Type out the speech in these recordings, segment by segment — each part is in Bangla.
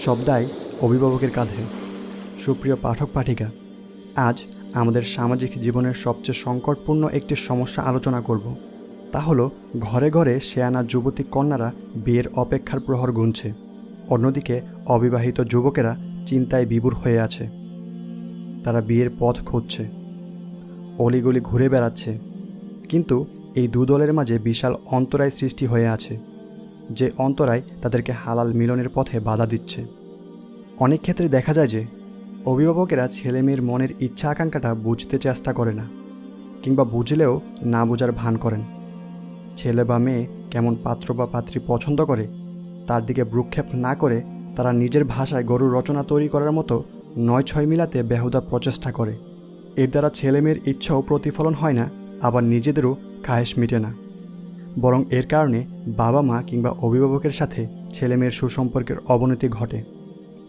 সব দায় অভিভাবকের কাঁধে। সুপ্রিয় পাঠক পাঠিকা, আজ আমাদের সামাজিক জীবনের সবচেয়ে সংকটপূর্ণ একটি সমস্যা আলোচনা করব। তা হলো ঘরে ঘরে শেয়ানা যুবতী কন্যারা বিয়ের অপেক্ষার প্রহর গুনছে। অন্যদিকে অবিবাহিত যুবকেরা চিন্তায় বিভোর হয়ে আছে। তারা বিয়ের পথ খুঁজছে, অলিগলি ঘুরে বেড়াচ্ছে, কিন্তু এই দুদলের মাঝে বিশাল অন্তরায় সৃষ্টি হয়ে আছে, যে অন্তরায় তাদেরকে হালাল মিলনের পথে বাধা দিচ্ছে। অনেক ক্ষেত্রে দেখা যায় যে অভিভাবকেরা ছেলেমেয়ের মনের ইচ্ছা আকাঙ্ক্ষাটা বুঝতে চেষ্টা করে না, কিংবা বুঝলেও না বোঝার ভান করেন। ছেলে বা মেয়ে কেমন পাত্র বা পাত্রী পছন্দ করে তার দিকে ভ্রুক্ষেপ না করে তারা নিজের ভাষায় গরুর রচনা তৈরি করার মতো ৯-৬ মিলাতে বেহুদা প্রচেষ্টা করে। এর দ্বারা ছেলেমেয়ের ইচ্ছাও প্রতিফলন হয় না, আবার নিজেদেরও খায়েশ মিটে না। বরং এর কারণে বাবা মা কিংবা অভিভাবকের সাথে ছেলেমেয়ের সুসম্পর্কের অবনতি ঘটে।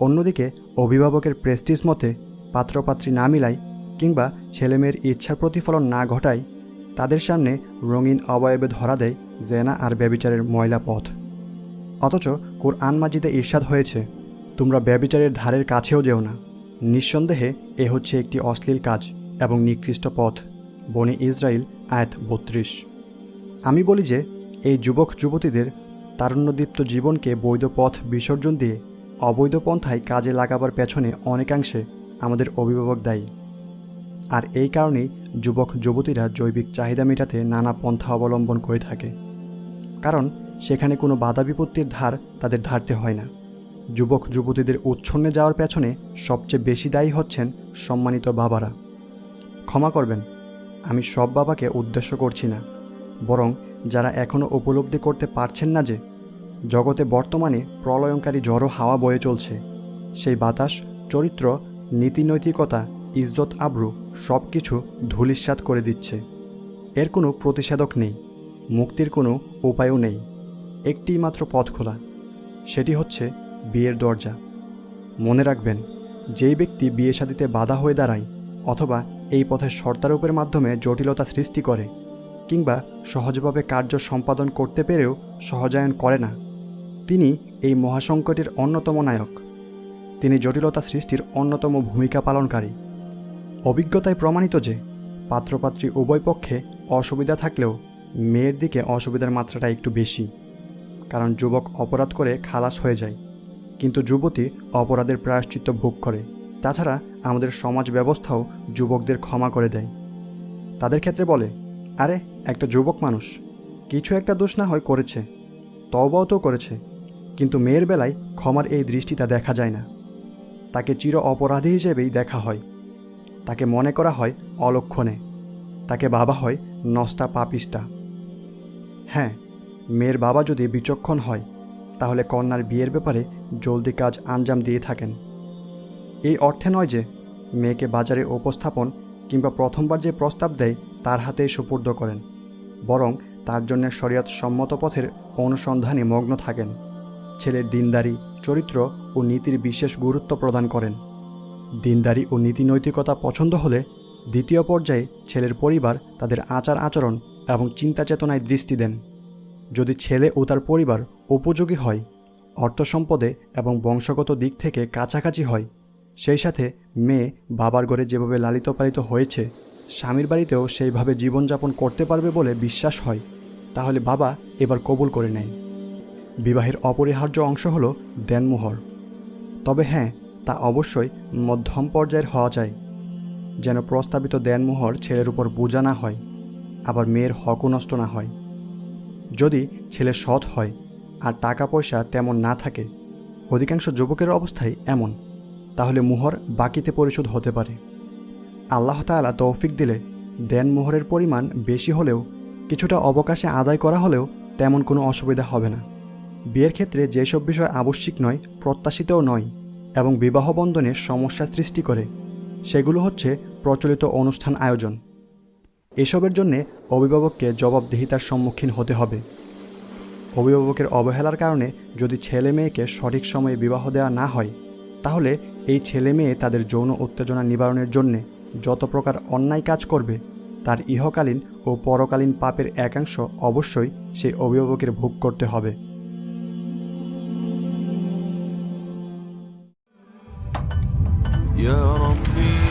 অন্যদিকে অভিভাবকের প্রেস্টিজ মতে পাত্রপাত্রী না মিলায় কিংবা ছেলেমেয়ের ইচ্ছার প্রতিফলন না ঘটায় তাদের সামনে রঙিন অবয়বে ধরা দেয় জেনা আর ব্যভিচারের ময়লা পথ। অথচ কুরআন মাজিদে ইরশাদ হয়েছে, তোমরা ব্যভিচারের ধারের কাছেও যেও না। নিঃসন্দেহে এ হচ্ছে একটি অশ্লীল কাজ এবং নিকৃষ্ট পথ। বনি ইসরাইল আয়াত ৩২। আমি বলি যে এই যুবক যুবতীদের তারুণ্যদীপ্ত জীবনকে বৈধ পথ বিসর্জন দিয়ে অবৈধ পন্থায় কাজে লাগাবার পেছনে অনেকাংশে আমাদের অভিভাবক দায়ী। আর এই কারণেই যুবক যুবতীরা জৈবিক চাহিদা মেটাতে নানা পন্থা অবলম্বন করে থাকে, কারণ সেখানে কোনো বাধা বিপত্তির ধার তাদের ধারতে হয় না। যুবক যুবতীদের উচ্ছন্নে যাওয়ার পেছনে সবচেয়ে বেশি দায়ী হচ্ছেন সম্মানিত বাবারা। ক্ষমা করবেন, আমি সব বাবাকে উদ্দেশ্য করছি না, বরং যারা এখনও উপলব্ধি করতে পারছেন না যে জগতে বর্তমানে প্রলয়ঙ্কারী ঝড়ো হাওয়া বয়ে চলছে। সেই বাতাস চরিত্র, নীতিনৈতিকতা, ইজ্জত আবরু সব কিছু ধূলিসাৎ করে দিচ্ছে। এর কোনো প্রতিষেধক নেই, মুক্তির কোনো উপায়ও নেই। একটিই মাত্র পথ খোলা, সেটি হচ্ছে বিয়ের দরজা। মনে রাখবেন, যেই ব্যক্তি বিয়ে শাদিতে বাধা হয়ে দাঁড়ায় অথবা এই পথে শর্তারোপের মাধ্যমে জটিলতা সৃষ্টি করে কিংবা সহজভাবে কার্য সম্পাদন করতে পেরেও সহজায়ন করে না, তিনি এই মহাসংকটের অন্যতম নায়ক। তিনি জটিলতা সৃষ্টির অন্যতম ভূমিকা পালনকারী। অভিজ্ঞতায় প্রমাণিত যে পাত্রপাত্রী উভয় পক্ষে অসুবিধা থাকলেও মেয়ের দিকে অসুবিধার মাত্রাটা একটু বেশি, কারণ যুবক অপরাধ করে খালাস হয়ে যায়, কিন্তু যুবতী অপরাধের প্রায়শ্চিত্ত ভোগ করে। তাছাড়া আমাদের সমাজ ব্যবস্থাও যুবকদের ক্ষমা করে দেয়। তাদের ক্ষেত্রে বলে, আরে একটা যুবক মানুষ, কিছু একটা দোষ না হয় করেছে, তওবাও তো করেছে। কিন্তু মেয়ের বেলায় ক্ষমার এই দৃষ্টিটা দেখা যায় না। তাকে চির অপরাধী হিসেবেই দেখা হয়, তাকে মনে করা হয় অলক্ষণে, তাকে ভাবা হয় নষ্টা পাপিষ্টা। হ্যাঁ, মেয়ের বাবা যদি বিচক্ষণ হয় তাহলে কন্যার বিয়ের ব্যাপারে জলদি কাজ আঞ্জাম দিয়ে থাকেন। এই অর্থে নয় যে মেয়েকে বাজারে উপস্থাপন কিংবা প্রথমবার যে প্রস্তাব দেয় তার হাতেই সুপুর্দ করেন, বরং তার জন্য শরিয়ত সম্মত পথের অনুসন্ধানে মগ্ন থাকেন। ছেলের দিনদারি, চরিত্র ও নীতির বিশেষ গুরুত্ব প্রদান করেন। দিনদারি ও নীতিনৈতিকতা পছন্দ হলে দ্বিতীয় পর্যায়ে ছেলের পরিবার তাদের আচার আচরণ এবং চিন্তা চেতনায় দৃষ্টি দেন। যদি ছেলে ও তার পরিবার উপযোগী হয়, অর্থ সম্পদে এবং বংশগত দিক থেকে কাছাকাছি হয়, সেই সাথে মেয়ে বাবার ঘরে যেভাবে লালিত পালিত হয়েছে স্বামীর বাড়িতেও সেইভাবে জীবনযাপন করতে পারবে বলে বিশ্বাস হয়, তাহলে বাবা এবার কবুল করে নেয়। বিবাহের অপরিহার্য অংশ হল দেনমোহর। তবে হ্যাঁ, তা অবশ্যই মধ্যম পর্যায়ের হওয়া চাই, যেন প্রস্তাবিত দেনমোহর ছেলের উপর বোঝা না হয়, আবার মেয়ের হকও নষ্ট না হয়। যদি ছেলে সৎ হয় আর টাকা পয়সা তেমন না থাকে, অধিকাংশ যুবকের অবস্থাই এমন, তাহলে মোহর বাকিতে পরিশোধ হতে পারে। আল্লাহ তাআলা তৌফিক দিলে দেনমোহরের পরিমাণ বেশি হলেও কিছুটা অবকাশে আদায় করা হলেও তেমন কোনো অসুবিধা হবে না। বিয়ের ক্ষেত্রে যেসব বিষয় আবশ্যিক নয়, প্রত্যাশিতও নয় এবং বিবাহ বন্ধনে সমস্যা সৃষ্টি করে, সেগুলো হচ্ছে প্রচলিত অনুষ্ঠান আয়োজন। এসবের জন্যে অভিভাবককে জবাবদিহিতার সম্মুখীন হতে হবে। অভিভাবকের অবহেলার কারণে যদি ছেলে মেয়েকে সঠিক সময়ে বিবাহ দেওয়া না হয়, তাহলে এই ছেলে মেয়ে তাদের যৌন উত্তেজনা নিবারণের জন্যে যত প্রকার অন্যায় কাজ করবে, তার ইহকালীন ও পরকালীন পাপের একাংশ অবশ্যই সেই অভিভাবকের ভোগ করতে হবে। يا ربي